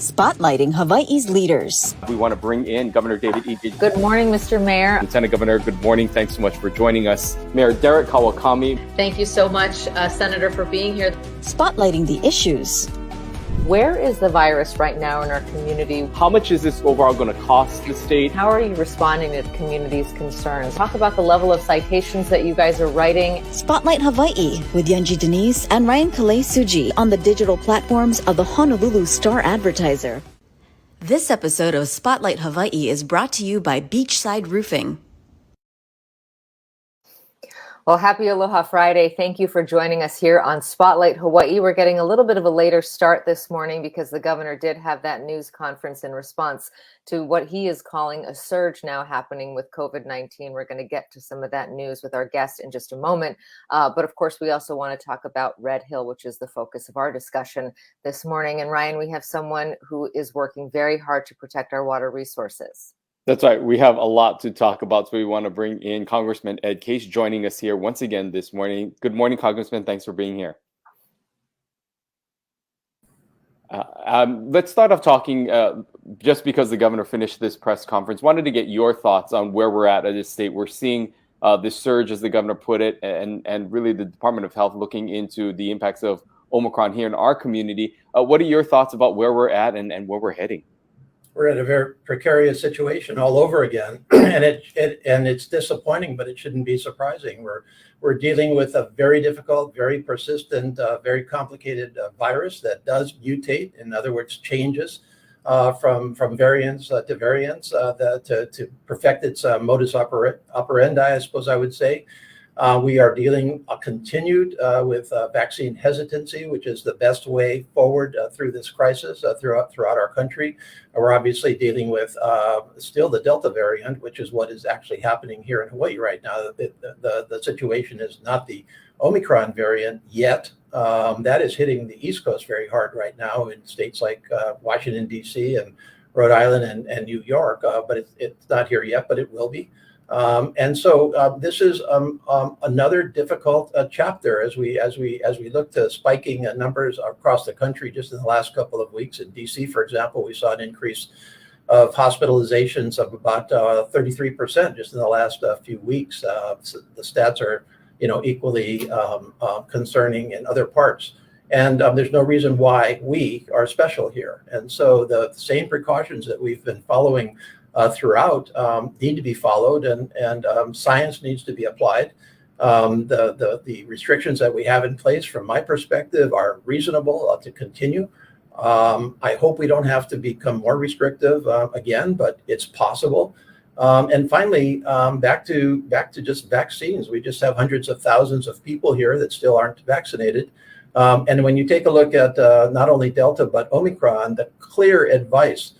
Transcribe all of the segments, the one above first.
Spotlighting Hawaii's leaders. We want to bring in Governor David E. Good morning, Mr. Mayor. Lieutenant Governor, good morning. Thanks so much for joining us. Mayor Derek Kawakami. Thank you so much, Senator, for being here. Spotlighting the issues. Where is the virus right now in our community? How much is this overall going to cost the state? How are you responding to the community's concerns? Talk about the level of citations that you guys are writing. Spotlight Hawaii with Yunji Denise and Ryan Kalei Suji on the digital platforms of the Honolulu Star-Advertiser. This episode of Spotlight Hawaii is brought to you by Beachside Roofing. Well, happy Aloha Friday. Thank you for joining us here on Spotlight Hawaii. We're getting a little bit of a later start this morning because the governor did have that news conference in response to what he is calling a surge now happening with COVID-19. We're going to get to some of that news with our guest in just a moment. But of course, we also want to talk about Red Hill, which is the focus of our discussion this morning. And Ryan, we have someone who is working very hard to protect our water resources. That's right. We have a lot to talk about, so we want to bring in Congressman Ed Case joining us here once again this morning. Good morning, Congressman. Thanks for being here. Let's start off talking, just because the governor finished this press conference, wanted to get your thoughts on where we're at this state. We're seeing this surge, as the governor put it, and really the Department of Health looking into the impacts of Omicron here in our community. What are your thoughts about where we're at and where we're heading? We're in a very precarious situation all over again, and it's disappointing, but it shouldn't be surprising. We're dealing with a very difficult, very persistent, very complicated virus that does mutate. In other words, changes from variants to variants to perfect its modus operandi, I suppose I would say. We are dealing continued with vaccine hesitancy, which is the best way forward through this crisis throughout our country. We're obviously dealing with still the Delta variant, which is what is actually happening here in Hawaii right now. The situation is not the Omicron variant yet. That is hitting the East Coast very hard right now in states like Washington, D.C. and Rhode Island and New York, but it's not here yet, but it will be. And so this is another difficult chapter as we look to spiking numbers across the country just in the last couple of weeks. In DC, for example, we saw an increase of hospitalizations of about 33% just in the last few weeks. So the stats are, equally concerning in other parts. And there's no reason why we are special here. And so the same precautions that we've been following throughout need to be followed, and science needs to be applied. The restrictions that we have in place, from my perspective, are reasonable to continue. I hope we don't have to become more restrictive again, but it's possible. And finally, back to just vaccines. We just have hundreds of thousands of people here that still aren't vaccinated. And when you take a look at not only Delta but Omicron, the clear advice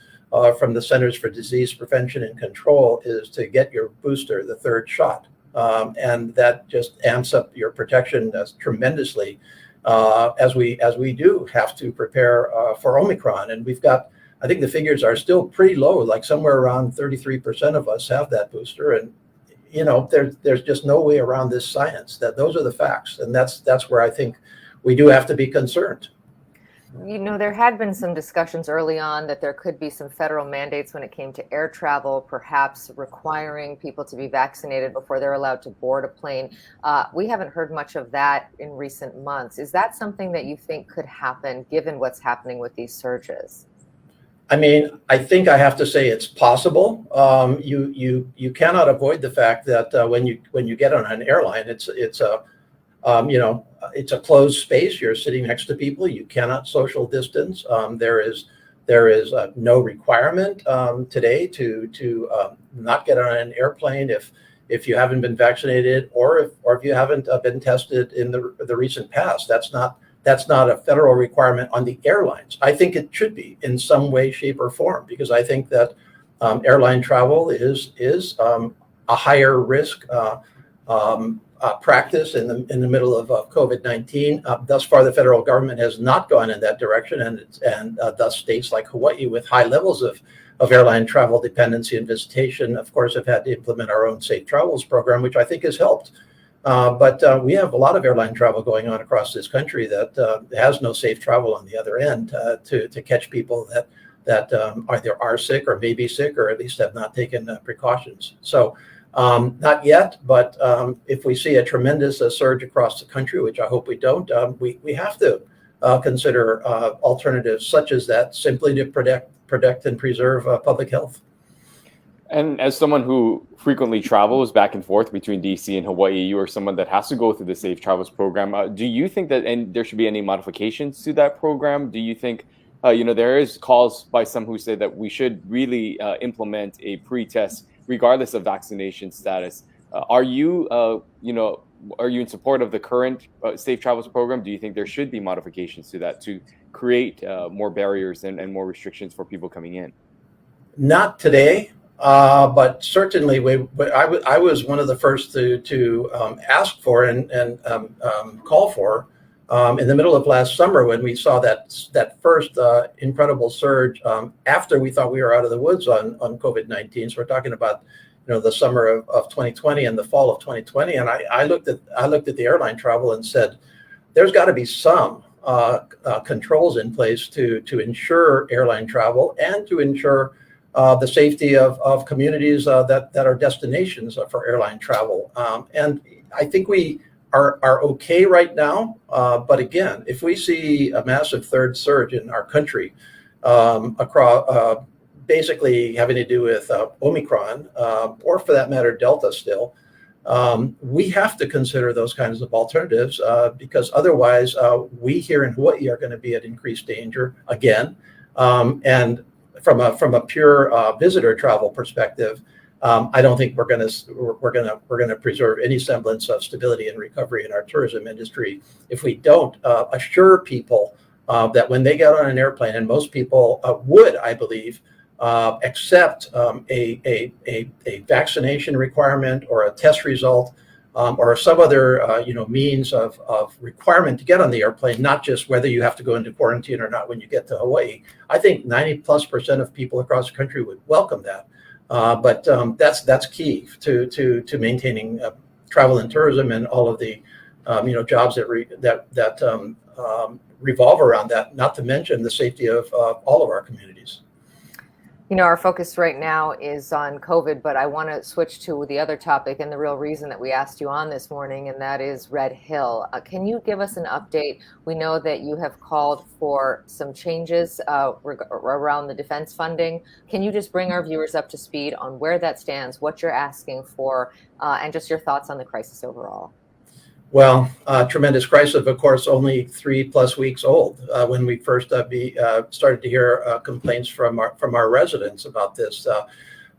from the Centers for Disease Prevention and Control is to get your booster, the third shot. And that just amps up your protection tremendously as we do have to prepare for Omicron. And we've got, I think the figures are still pretty low, like somewhere around 33% of us have that booster. And, there's just no way around this science. Those are the facts. And that's where I think we do have to be concerned. There had been some discussions early on that there could be some federal mandates when it came to air travel, perhaps requiring people to be vaccinated before they're allowed to board a plane. We haven't heard much of that in recent months. Is that something that you think could happen given what's happening with these surges? I mean, I think I have to say it's possible. You cannot avoid the fact that when you get on an airline, it's a closed space. You're sitting next to people. You cannot social distance. There is no requirement today to not get on an airplane if you haven't been vaccinated or if you haven't been tested in the recent past. That's not a federal requirement on the airlines. I think it should be in some way, shape, or form, because I think that airline travel is a higher risk practice in the middle of COVID-19. Thus far, the federal government has not gone in that direction, and thus states like Hawaii, with high levels of airline travel dependency and visitation, of course, have had to implement our own Safe Travels program, which I think has helped. But we have a lot of airline travel going on across this country that has no safe travel on the other end to catch people that that either are sick or may be sick, or at least have not taken precautions. So not yet, but if we see a tremendous surge across the country, which I hope we don't, we have to consider alternatives such as that, simply to protect and preserve public health. And as someone who frequently travels back and forth between DC and Hawaii, you are someone that has to go through the Safe Travels program. Do you think that there should be any modifications to that program? Do you think, there is calls by some who say that we should really implement a pre-test regardless of vaccination status? Are you in support of the current Safe Travels program? Do you think there should be modifications to that to create more barriers and more restrictions for people coming in? Not today. But certainly, I was one of the first to ask for and call for in the middle of last summer, when we saw that first incredible surge after we thought we were out of the woods on COVID-19. So we're talking about the summer of 2020 and the fall of 2020, and I looked at the airline travel and said, there's got to be some controls in place to ensure airline travel and to ensure the safety of communities that are destinations for airline travel. And I think we are okay right now. But again, if we see a massive third surge in our country across, basically having to do with Omicron, or for that matter, Delta still, we have to consider those kinds of alternatives because otherwise we here in Hawaii are going to be at increased danger again. And from a pure visitor travel perspective, I don't think we're going to preserve any semblance of stability and recovery in our tourism industry if we don't assure people that when they get on an airplane, and most people would, I believe, accept a vaccination requirement or a test result or some other means of requirement to get on the airplane, not just whether you have to go into quarantine or not when you get to Hawaii. I think 90+% of people across the country would welcome that. But that's key to maintaining travel and tourism and all of the jobs that revolve around that. Not to mention the safety of all of our communities. Our focus right now is on COVID, but I want to switch to the other topic and the real reason that we asked you on this morning, and that is Red Hill. Can you give us an update? We know that you have called for some changes around the defense funding. Can you just bring our viewers up to speed on where that stands, what you're asking for, and just your thoughts on the crisis overall? Well, tremendous crisis, of course, only 3+ weeks old when we first started to hear complaints from our residents about this.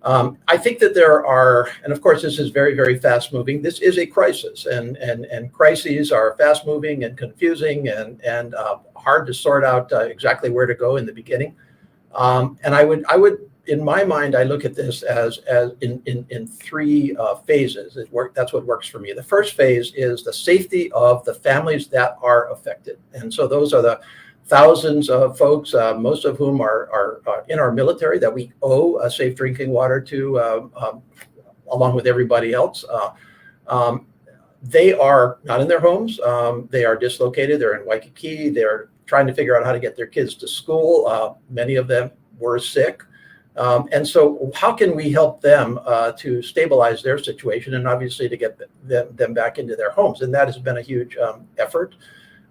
I think that there are, and of course, this is very, very fast moving. This is a crisis, and crises are fast moving and confusing and hard to sort out exactly where to go in the beginning. And I would. In my mind, I look at this as in three phases. That's what works for me. The first phase is the safety of the families that are affected. And so those are the thousands of folks, most of whom are in our military, that we owe safe drinking water to, along with everybody else. They are not in their homes. They are dislocated. They're in Waikiki. They're trying to figure out how to get their kids to school. Many of them were sick. And so how can we help them to stabilize their situation and obviously to get them back into their homes? And that has been a huge effort.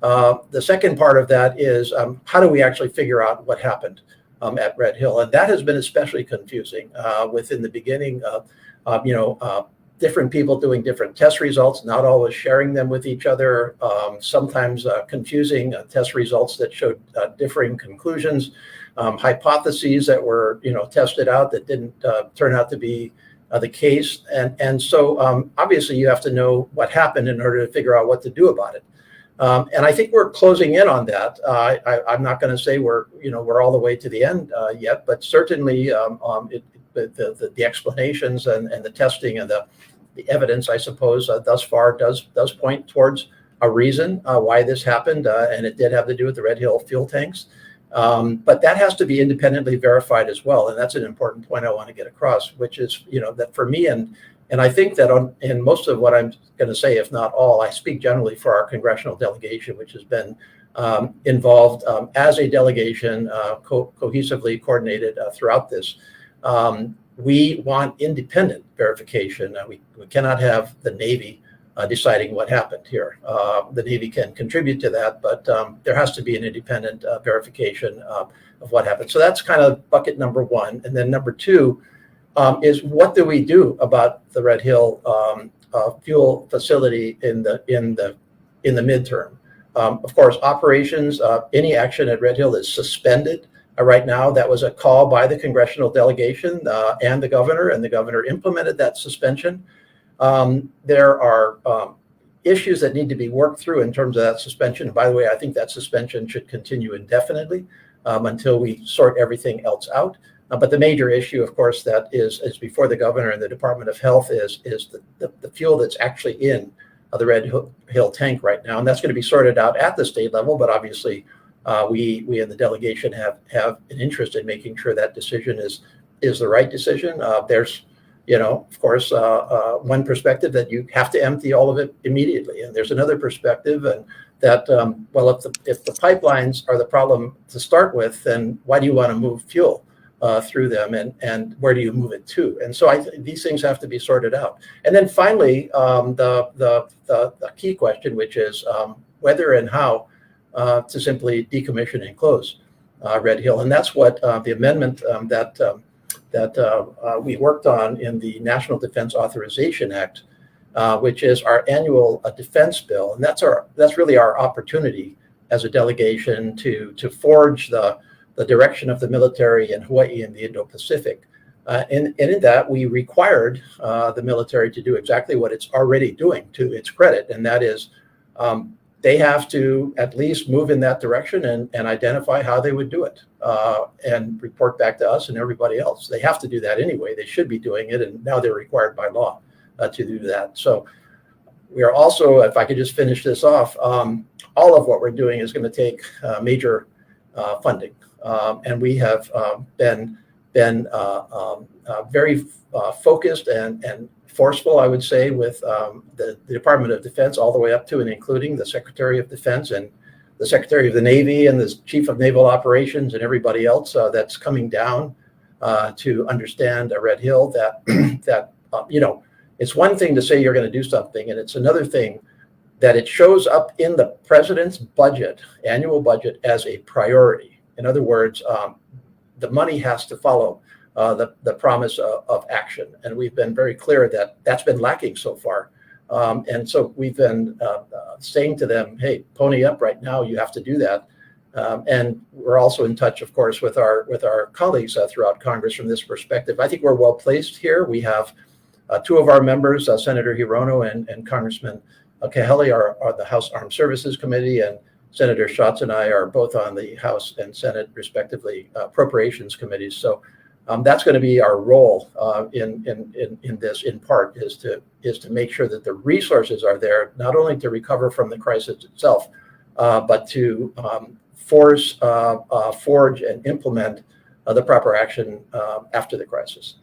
The second part of that is how do we actually figure out what happened at Red Hill? And that has been especially confusing within the beginning of, different people doing different test results, not always sharing them with each other, sometimes confusing test results that showed differing conclusions. Hypotheses that were, tested out that didn't turn out to be the case, and so obviously you have to know what happened in order to figure out what to do about it. And I think we're closing in on that. I'm not going to say we're all the way to the end yet, but certainly the explanations and the testing and the evidence, I suppose, thus far does point towards a reason why this happened, and it did have to do with the Red Hill fuel tanks. But that has to be independently verified as well. And that's an important point I want to get across, which is, that for me, and I think that in most of what I'm going to say, if not all, I speak generally for our congressional delegation, which has been involved as a delegation, cohesively coordinated throughout this. We want independent verification. We cannot have the Navy deciding what happened here. The Navy can contribute to that, but there has to be an independent verification of what happened. So that's kind of bucket number one. And then number two is, what do we do about the Red Hill fuel facility in the midterm? Of course, operations, any action at Red Hill is suspended right now. That was a call by the congressional delegation and the governor implemented that suspension. There are issues that need to be worked through in terms of that suspension. And by the way, I think that suspension should continue indefinitely until we sort everything else out. But the major issue, of course, that is before the governor and the Department of Health is the fuel that's actually in the Red Hill tank right now. And that's going to be sorted out at the state level. But obviously, we in the delegation have an interest in making sure that decision is the right decision. There's, of course, one perspective that you have to empty all of it immediately. And there's another perspective, and that, well, if the pipelines are the problem to start with, then why do you want to move fuel through them, and where do you move it to? And so these things have to be sorted out. And then finally, the key question, which is whether and how to simply decommission and close Red Hill. And that's what the amendment that we worked on in the National Defense Authorization Act, which is our annual defense bill. And that's really our opportunity as a delegation to forge the direction of the military in Hawaii and the Indo-Pacific. And in that, we required the military to do exactly what it's already doing, to its credit, and that is they have to at least move in that direction and identify how they would do it and report back to us and everybody else. They have to do that anyway. They should be doing it, and now they're required by law to do that. So we are also, if I could just finish this off, all of what we're doing is going to take major funding. And we have been very focused and forceful, I would say, with the Department of Defense all the way up to and including the Secretary of Defense and the Secretary of the Navy and the Chief of Naval Operations and everybody else that's coming down to understand Red Hill that it's one thing to say you're going to do something, and it's another thing that it shows up in the president's budget, annual budget, as a priority. In other words, the money has to follow the promise of action. And we've been very clear that that's been lacking so far. And so we've been saying to them, hey, pony up right now, you have to do that. And we're also in touch, of course, with our colleagues throughout Congress from this perspective. I think we're well placed here. We have two of our members, Senator Hirono and Congressman Kahele, are the House Armed Services Committee, and Senator Schatz and I are both on the House and Senate, respectively, appropriations committees. So that's going to be our role in this, in part, is to make sure that the resources are there, not only to recover from the crisis itself, but to forge and implement the proper action after the crisis.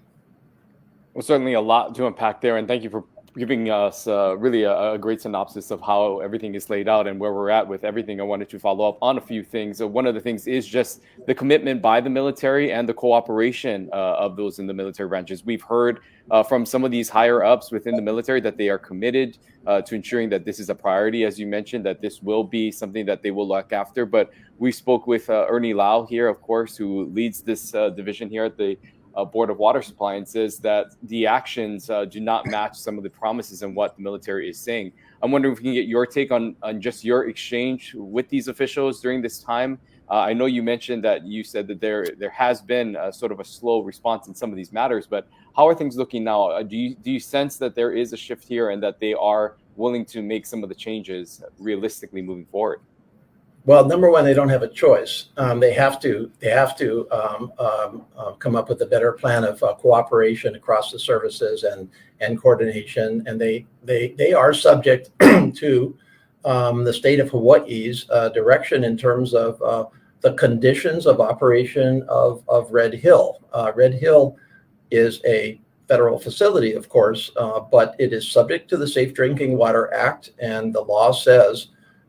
Well, certainly a lot to unpack there, and thank you for giving us really a great synopsis of how everything is laid out and where we're at with everything. I wanted to follow up on a few things. One of the things is just the commitment by the military and the cooperation of those in the military branches. We've heard from some of these higher ups within the military that they are committed to ensuring that this is a priority, as you mentioned, that this will be something that they will look after. But we spoke with Ernie Lau here, of course, who leads this division here at the Board of Water Supply, and says that the actions do not match some of the promises and what the military is saying. I'm wondering if we can get your take on just your exchange with these officials during this time. I know you mentioned that you said that there has been sort of a slow response in some of these matters, but how are things looking now? Do you sense that there is a shift here and that they are willing to make some of the changes realistically moving forward? Well, number one, they don't have a choice. They have to come up with a better plan of cooperation across the services and coordination. And they are subject to the state of Hawaii's direction in terms of the conditions of operation of Red Hill. Red Hill is a federal facility, of course, but it is subject to the Safe Drinking Water Act, and the law says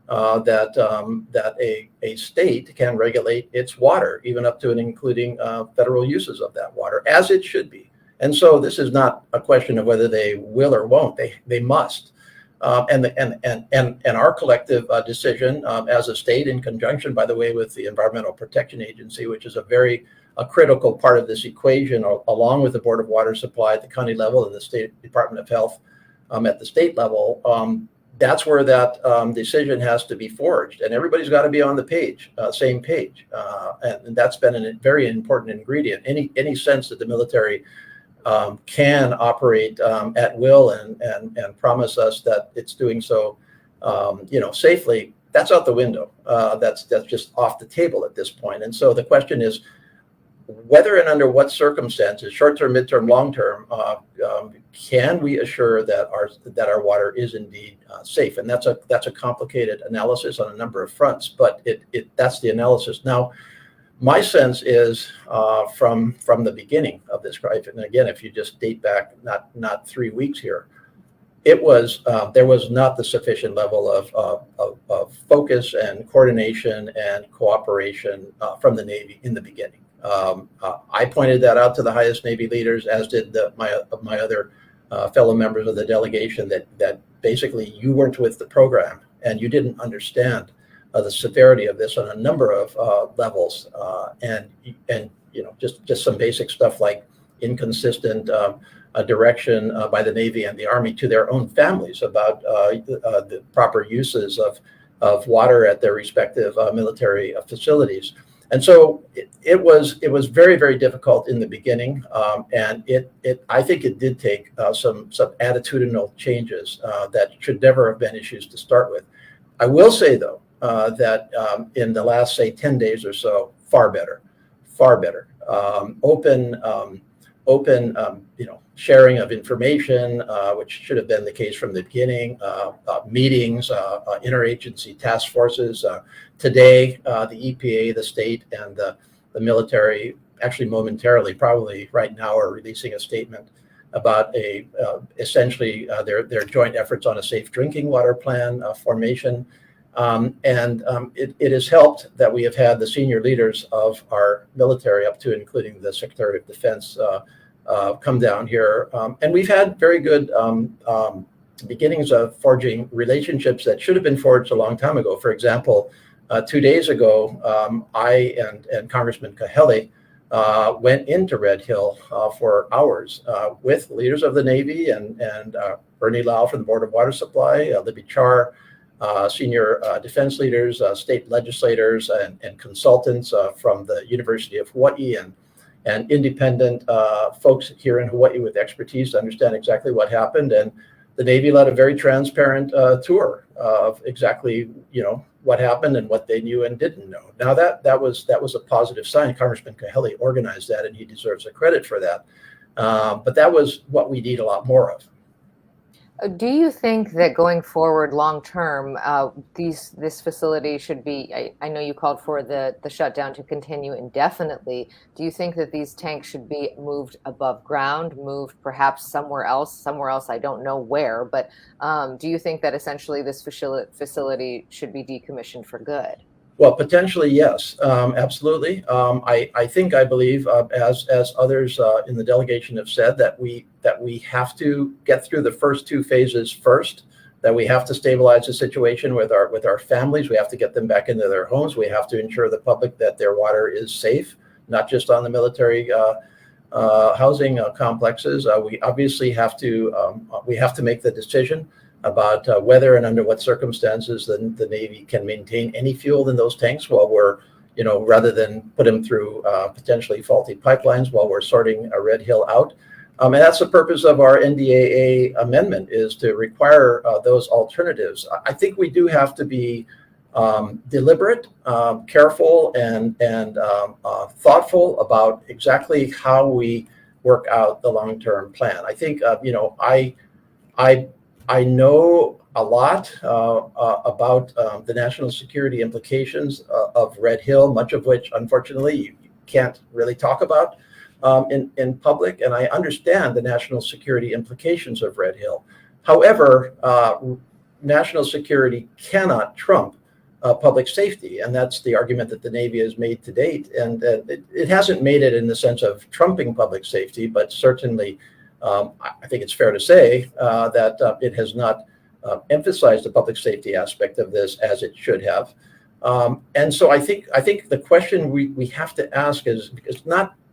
that a state can regulate its water, even up to and including federal uses of that water, as it should be. And so this is not a question of whether they will or won't. They must. And our collective decision as a state, in conjunction, by the way, with the Environmental Protection Agency, which is a critical part of this equation, along with the Board of Water Supply at the county level and the State Department of Health at the state level, that's where that decision has to be forged. And everybody's got to be on the same page. And that's been a very important ingredient. Any sense that the military can operate at will and promise us that it's doing so, safely, that's out the window. That's just off the table at this point. And so the question is whether and under what circumstances, short-term, mid-term, long-term, can we assure that our water is indeed safe? And that's a complicated analysis on a number of fronts, but that's the analysis. Now, my sense is from the beginning of this crisis, and again, if you just date back not 3 weeks here, there was not the sufficient level of focus and coordination and cooperation from the Navy in the beginning. I pointed that out to the highest Navy leaders, as did my other fellow members of the delegation, that basically you weren't with the program and you didn't understand the severity of this on a number of levels, and just some basic stuff like inconsistent direction by the Navy and the Army to their own families about the proper uses of water at their respective military facilities. And so it was very, very difficult in the beginning, and I think it did take some attitudinal changes that should never have been issues to start with. I will say, though, that in the last, say, 10 days or so, far better. Open, sharing of information, which should have been the case from the beginning, meetings, interagency task forces. Today, the EPA, the state, and the military, actually momentarily, probably right now, are releasing a statement about essentially their joint efforts on a safe drinking water plan formation. It has helped that we have had the senior leaders of our military, up to including the Secretary of Defense, come down here. And we've had very good beginnings of forging relationships that should have been forged a long time ago. For example, 2 days ago, I and Congressman Kahele went into Red Hill for hours with leaders of the Navy and Bernie Lau from the Board of Water Supply, Libby Char, senior defense leaders, state legislators, and consultants from the University of Hawaii, and independent folks here in Hawaii with expertise to understand exactly what happened. And the Navy led a very transparent tour of exactly what happened and what they knew and didn't know. Now that was a positive sign. Congressman Kahele organized that, and he deserves the credit for that. But that was what we need a lot more of. Do you think that going forward long term, this facility should be, I know you called for the shutdown to continue indefinitely. Do you think that these tanks should be moved above ground, moved perhaps somewhere else, I don't know where, but do you think that essentially this facility should be decommissioned for good? Well, potentially, yes, absolutely. I believe, as others in the delegation have said, that we have to get through the first two phases first. That we have to stabilize the situation with our families. We have to get them back into their homes. We have to ensure the public that their water is safe, not just on the military housing complexes. We obviously have to make the decision about whether and under what circumstances the Navy can maintain any fuel in those tanks while we're, rather than put them through potentially faulty pipelines while we're sorting a Red Hill out. And that's the purpose of our NDAA amendment, is to require those alternatives. I think we do have to be deliberate, careful, and thoughtful about exactly how we work out the long-term plan. I think, I know a lot about the national security implications of Red Hill, much of which, unfortunately, you can't really talk about in public, and I understand the national security implications of Red Hill. However, national security cannot trump public safety. And that's the argument that the Navy has made to date. And it hasn't made it in the sense of trumping public safety, but certainly I think it's fair to say that it has not emphasized the public safety aspect of this as it should have. And so I think the question we have to ask is, because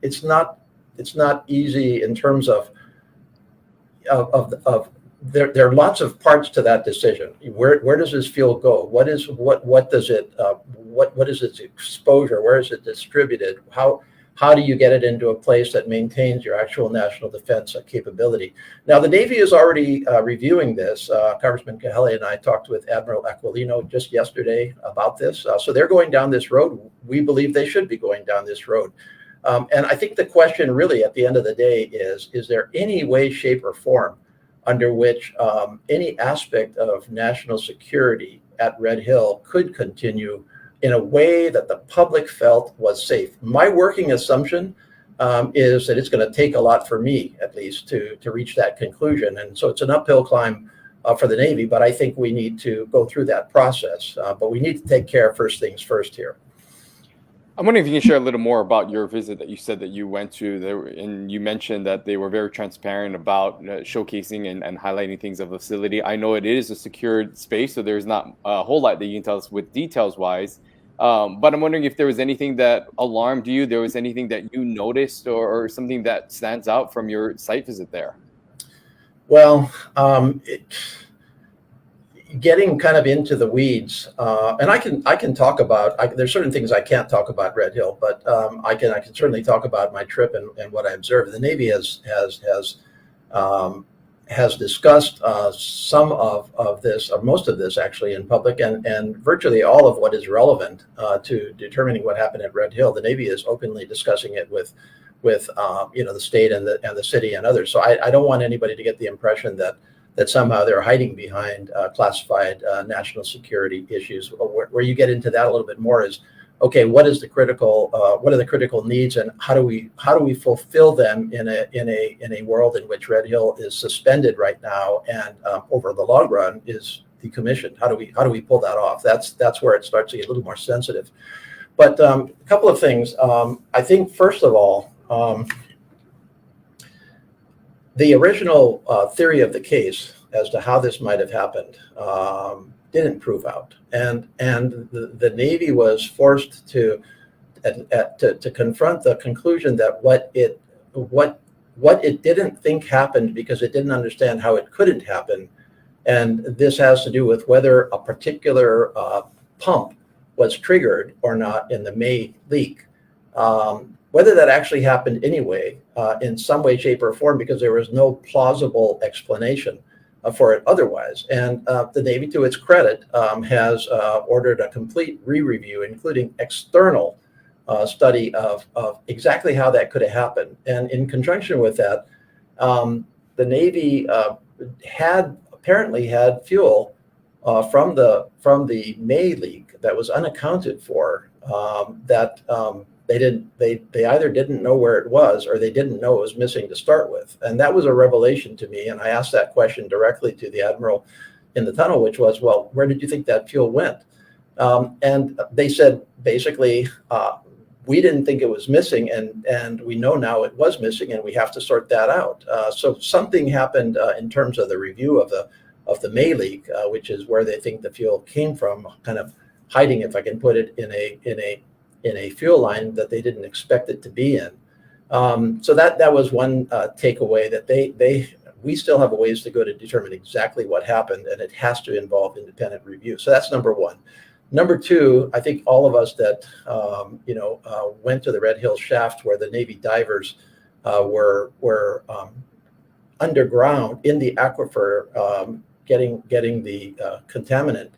it's not easy in terms of there are lots of parts to that decision. Where does this fuel go? What is its exposure? Where is it distributed? How do you get it into a place that maintains your actual national defense capability? Now, the Navy is already reviewing this. Congressman Cahaly and I talked with Admiral Aquilino just yesterday about this. So they're going down this road. We believe they should be going down this road. And I think the question really at the end of the day is there any way, shape, or form under which any aspect of national security at Red Hill could continue in a way that the public felt was safe? My working assumption is that it's going to take a lot for me, at least, to reach that conclusion. And so it's an uphill climb for the Navy, but I think we need to go through that process. But we need to take care of first things first here. I'm wondering if you can share a little more about your visit that you said that you went to there, and you mentioned that they were very transparent about showcasing and highlighting things of the facility. I know it is a secured space, so there's not a whole lot that you can tell us with details wise. But I'm wondering if there was anything that alarmed you, there was anything that you noticed or something that stands out from your site visit there. Well, getting kind of into the weeds, and I can talk about. There's certain things I can't talk about Red Hill, but I can certainly talk about my trip and what I observed. The Navy has discussed some of this, or most of this actually, in public, and virtually all of what is relevant to determining what happened at Red Hill. The Navy is openly discussing it with the state and the city and others. So I don't want anybody to get the impression that somehow they're hiding behind classified national security issues. Where you get into that a little bit more is, okay, what are the critical needs, and how do we fulfill them in a world in which Red Hill is suspended right now and over the long run is decommissioned? How do we pull that off? That's where it starts to get a little more sensitive. But a couple of things. I think first of all, the original theory of the case as to how this might have happened didn't prove out, and the Navy was forced to confront the conclusion that what it didn't think happened because it didn't understand how it couldn't happen, and this has to do with whether a particular pump was triggered or not in the May leak. Whether that actually happened anyway, in some way, shape, or form, because there was no plausible explanation for it otherwise. And the Navy, to its credit, has ordered a complete re-review, including external study of exactly how that could have happened. And in conjunction with that, the Navy apparently had fuel from the May leak that was unaccounted for, that they either didn't know where it was or they didn't know it was missing to start with. And that was a revelation to me. And I asked that question directly to the Admiral in the tunnel, which was, well, where did you think that fuel went? And they said, basically, we didn't think it was missing, and we know now it was missing, and we have to sort that out. So something happened in terms of the review of the May leak, which is where they think the fuel came from, kind of hiding, if I can put it, in a fuel line that they didn't expect it to be in. So that was one takeaway, that we still have a ways to go to determine exactly what happened, and it has to involve independent review. So that's number one. Number two, I think all of us that went to the Red Hill shaft where the Navy divers were underground in the aquifer, getting the contaminant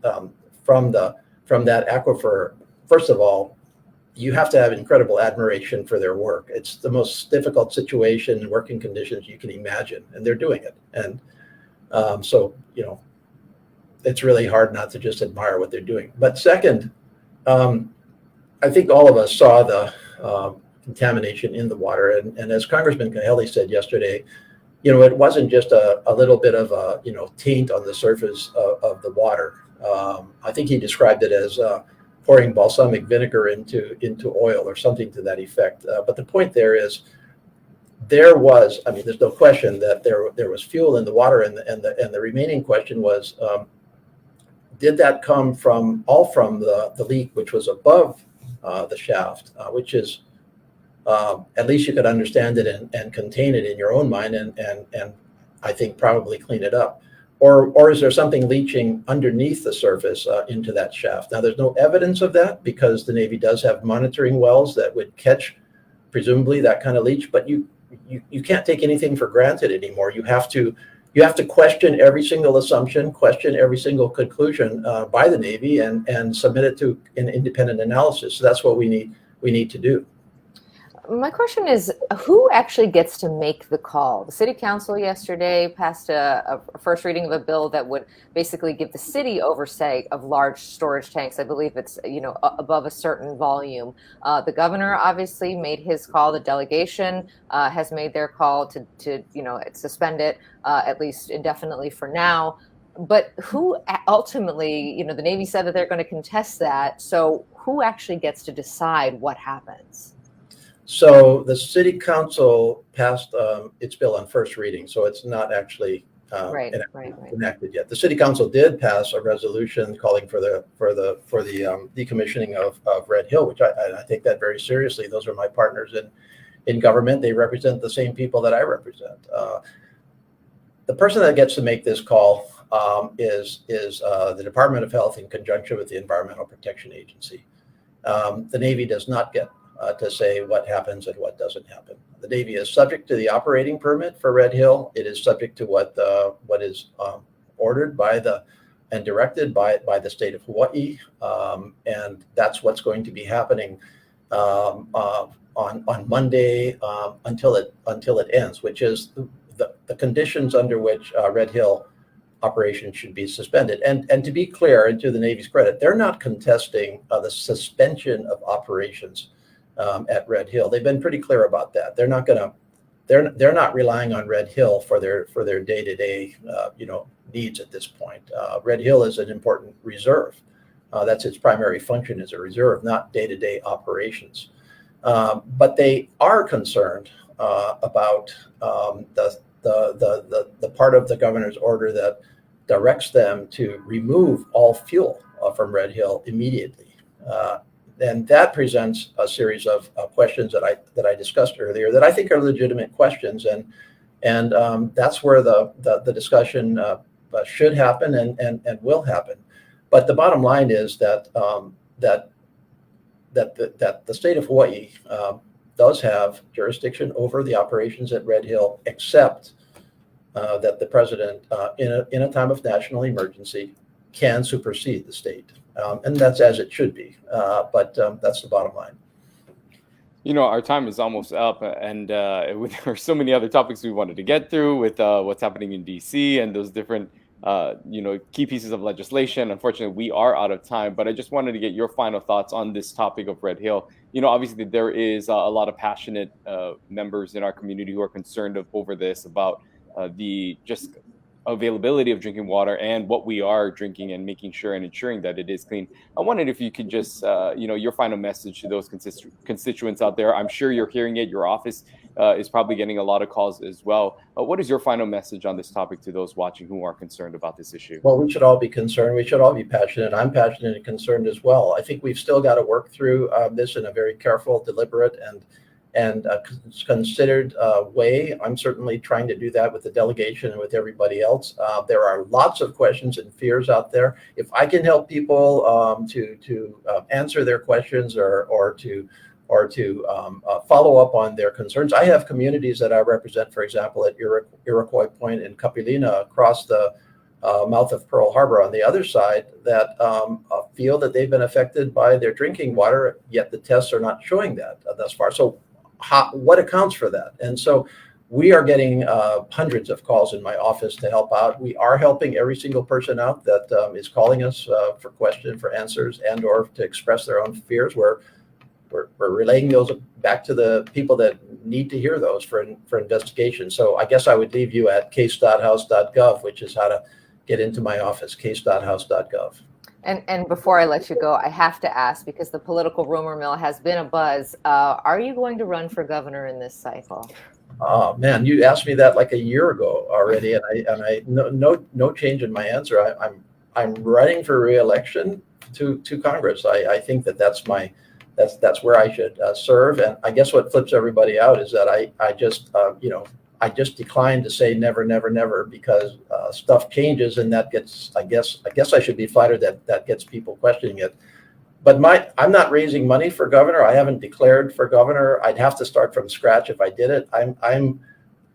from that aquifer. First of all, you have to have incredible admiration for their work. It's the most difficult situation and working conditions you can imagine, and they're doing it. And so it's really hard not to just admire what they're doing. But second, I think all of us saw the contamination in the water. And as Congressman Cahaly said yesterday, it wasn't just a little bit of a taint on the surface of the water. I think he described it as pouring balsamic vinegar into oil or something to that effect. But the point there is, there's no question that there was fuel in the water, and the remaining question was, did that come from the leak, which was above the shaft, which is at least you could understand it and contain it in your own mind, and I think probably clean it up. Or is there something leaching underneath the surface into that shaft? Now, there's no evidence of that because the Navy does have monitoring wells that would catch, presumably, that kind of leach. But you can't take anything for granted anymore. You have to question every single assumption, question every single conclusion by the Navy, and submit it to an independent analysis. So that's what we need to do. My question is, who actually gets to make the call? The city council yesterday passed a first reading of a bill that would basically give the city oversight of large storage tanks. I believe it's, above a certain volume. The governor obviously made his call. The delegation has made their call to suspend it, at least indefinitely for now. But who ultimately, the Navy said that they're going to contest that. So who actually gets to decide what happens? So the city council passed its bill on first reading, so it's not actually enacted yet. The city council did pass a resolution calling for the decommissioning of Red Hill, which I take that very seriously. Those are my partners in government. They represent the same people that I represent. The person that gets to make this call is the Department of Health in conjunction with the Environmental Protection Agency. The Navy does not get to say what happens and what doesn't happen. The Navy is subject to the operating permit for Red Hill. It is subject to what is ordered and directed by the state of Hawaii, and that's what's going to be happening on Monday until it ends, which is the conditions under which Red Hill operation should be suspended. And to be clear, and to the Navy's credit, they're not contesting the suspension of operations at Red Hill. They've been pretty clear about that. They're not relying on Red Hill for their day-to-day needs at this point. Red Hill is an important reserve. That's its primary function, as a reserve, not day-to-day operations. But they are concerned about the part of the governor's order that directs them to remove all fuel from Red Hill immediately. And that presents a series of questions that I discussed earlier that I think are legitimate questions, and that's where the discussion should happen and will happen. But the bottom line is that the state of Hawaii does have jurisdiction over the operations at Red Hill, except that the president, in a time of national emergency, can supersede the state. And that's as it should be. But that's the bottom line. Our time is almost up, and there are so many other topics we wanted to get through with what's happening in DC and those different, key pieces of legislation. Unfortunately, we are out of time, but I just wanted to get your final thoughts on this topic of Red Hill. Obviously, there is a lot of passionate members in our community who are concerned over this, about the just availability of drinking water and what we are drinking, and making sure and ensuring that it is clean. I wondered if you could just, your final message to those constituents out there. I'm sure you're hearing it. Your office is probably getting a lot of calls as well. What is your final message on this topic to those watching who are concerned about this issue? Well, we should all be concerned. We should all be passionate. I'm passionate and concerned as well. I think we've still got to work through this in a very careful, deliberate, and considered way. I'm certainly trying to do that with the delegation and with everybody else. There are lots of questions and fears out there. If I can help people to answer their questions or to follow up on their concerns. I have communities that I represent, for example, at Iroquois Point in Kapilina, across the mouth of Pearl Harbor on the other side, that feel that they've been affected by their drinking water, yet the tests are not showing that thus far. So what accounts for that? And so we are getting hundreds of calls in my office to help out. We are helping every single person out that is calling us for questions, for answers, and or to express their own fears. We're relaying those back to the people that need to hear those for investigation. So I guess I would leave you at case.house.gov, which is how to get into my office, case.house.gov. And before I let you go, I have to ask, because the political rumor mill has been a buzz. Are you going to run for governor in this cycle? Oh man, you asked me that like a year ago already, and I no change in my answer. I'm running for re-election to Congress. I think that's where I should serve. And I guess what flips everybody out is that I just I just declined to say never, never, never, because stuff changes, and that gets, I guess I should be flattered that gets people questioning it. But I'm not raising money for governor. I haven't declared for governor. I'd have to start from scratch if I did it. I'm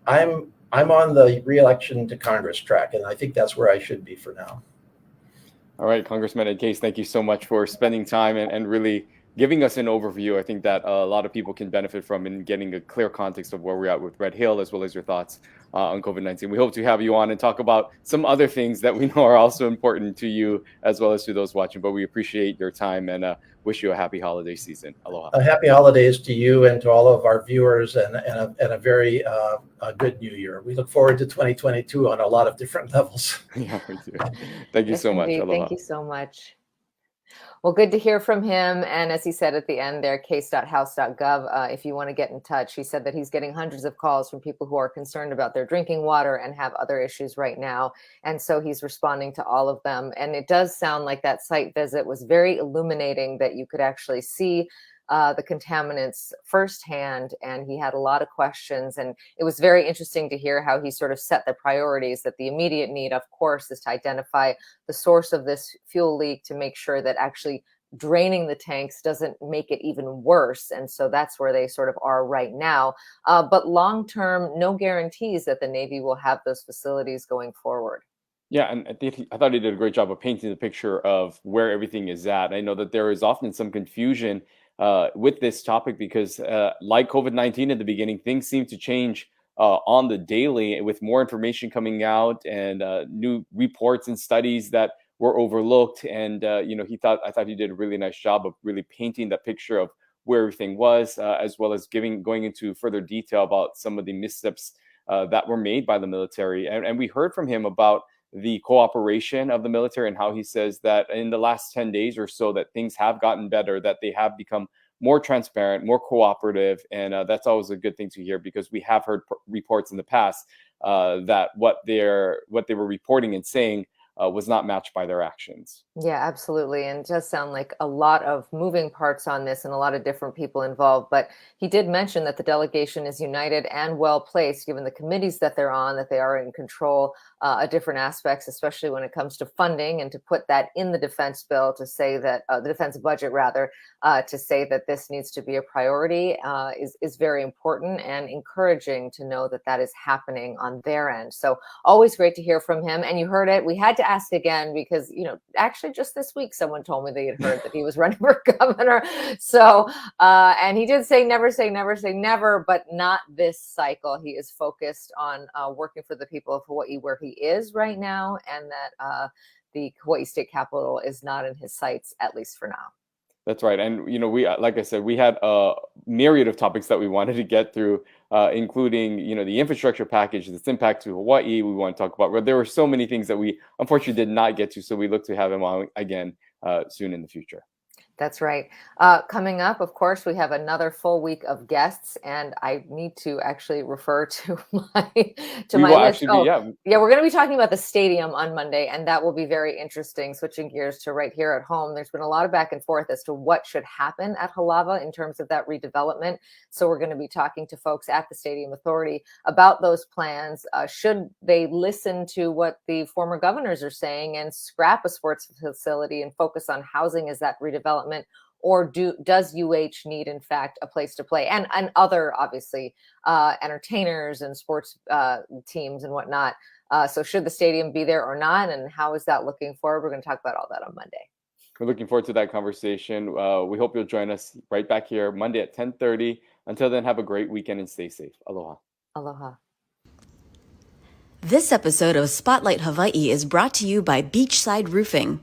on the re-election to Congress track, and I think that's where I should be for now. All right, Congressman Ed Case, thank you so much for spending time and really giving us an overview. I think that a lot of people can benefit from in getting a clear context of where we're at with Red Hill, as well as your thoughts on COVID-19. We hope to have you on and talk about some other things that we know are also important to you, as well as to those watching. But we appreciate your time and wish you a happy holiday season. Aloha. Happy holidays to you and to all of our viewers, and a very good new year. We look forward to 2022 on a lot of different levels. Yeah, we do. Thank you so much. Aloha. Thank you so much. Well, good to hear from him. And as he said at the end there, case.house.gov, if you want to get in touch. He said that he's getting hundreds of calls from people who are concerned about their drinking water and have other issues right now. And so he's responding to all of them. And it does sound like that site visit was very illuminating, that you could actually see the contaminants firsthand, and he had a lot of questions. And it was very interesting to hear how he sort of set the priorities, that the immediate need, of course, is to identify the source of this fuel leak, to make sure that actually draining the tanks doesn't make it even worse. And so that's where they sort of are right now. But long term, no guarantees that the Navy will have those facilities going forward. Yeah, and I thought he did a great job of painting the picture of where everything is at. I know that there is often some confusion with this topic because, like COVID-19 in the beginning, things seem to change on the daily, with more information coming out and new reports and studies that were overlooked. And I thought he did a really nice job of really painting that picture of where everything was, as well as going into further detail about some of the missteps that were made by the military. And we heard from him about the cooperation of the military, and how he says that in the last 10 days or so that things have gotten better, that they have become more transparent, more cooperative. And that's always a good thing to hear, because we have heard reports in the past that what they were reporting and saying was not matched by their actions. Yeah, absolutely. And it does sound like a lot of moving parts on this and a lot of different people involved. But he did mention that the delegation is united and well placed, given the committees that they're on, that they are in control of different aspects, especially when it comes to funding, and to put that in the defense bill, to say that the defense budget, rather, to say that this needs to be a priority is very important, and encouraging to know that that is happening on their end. So always great to hear from him. And you heard it. We had to ask again because, actually just this week, someone told me they had heard that he was running for governor. So, and he did say never say never say never, but not this cycle. He is focused on working for the people of Hawaii, where he is right now, and that the Hawaii State Capitol is not in his sights, at least for now. That's right. And, we, like I said, we had a myriad of topics that we wanted to get through, including, the infrastructure package, its impact to Hawaii. We want to talk about, but there were so many things that we unfortunately did not get to. So we look to have him on again soon in the future. That's right. Coming up, of course, we have another full week of guests, and I need to actually refer to my list. Yeah, we're going to be talking about the stadium on Monday, and that will be very interesting. Switching gears to right here at home, there's been a lot of back and forth as to what should happen at Halawa in terms of that redevelopment. So we're going to be talking to folks at the Stadium Authority about those plans. Should they listen to what the former governors are saying and scrap a sports facility and focus on housing as that redevelopment? Or does UH need, in fact, a place to play, and other, obviously, entertainers and sports teams and whatnot? So should the stadium be there or not, and how is that looking forward? We're going to talk about all that on Monday. We're looking forward to that conversation. We hope you'll join us right back here Monday at 10:30. Until then, have a great weekend and stay safe. Aloha. Aloha. This episode of Spotlight Hawaii is brought to you by Beachside Roofing.